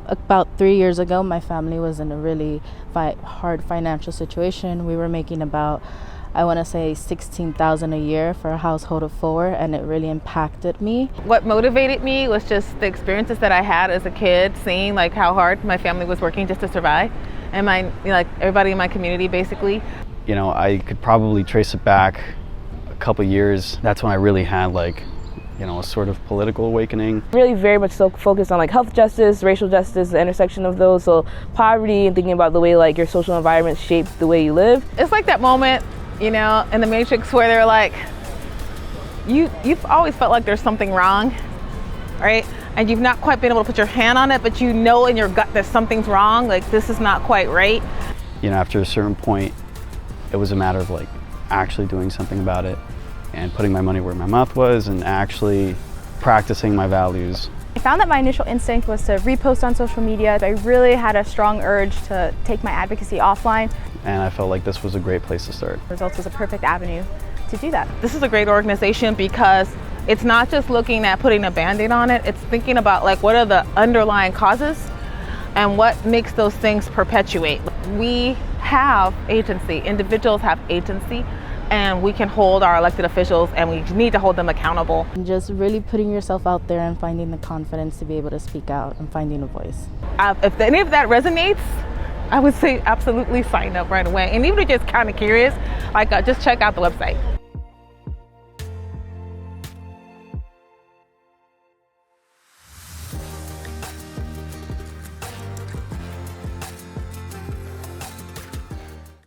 About 3 years ago, my family was in a really hard financial situation. We were making about, I want to say, $16,000 a year for a household of four, and it really impacted me. What motivated me was just the experiences that I had as a kid, seeing like how hard my family was working just to survive, and like everybody in my community basically. I could probably trace it back a couple years. That's when I really had a sort of political awakening. Really very much so focused on health justice, racial justice, the intersection of those. So poverty and thinking about the way your social environment shapes the way you live. It's like that moment, in the Matrix where they're like, you've always felt like there's something wrong, right? And you've not quite been able to put your hand on it, but in your gut that something's wrong, like this is not quite right. After a certain point, it was a matter of actually doing something about it and putting my money where my mouth was and actually practicing my values. I found that my initial instinct was to repost on social media. I really had a strong urge to take my advocacy offline. And I felt like this was a great place to start. Results was a perfect avenue to do that. This is a great organization because it's not just looking at putting a Band-Aid on it, it's thinking about what are the underlying causes and what makes those things perpetuate. We have agency, individuals have agency, and we can hold our elected officials and we need to hold them accountable. And just really putting yourself out there and finding the confidence to be able to speak out and finding a voice. If any of that resonates, I would say absolutely sign up right away. And even if you're just kind of curious, just check out the website.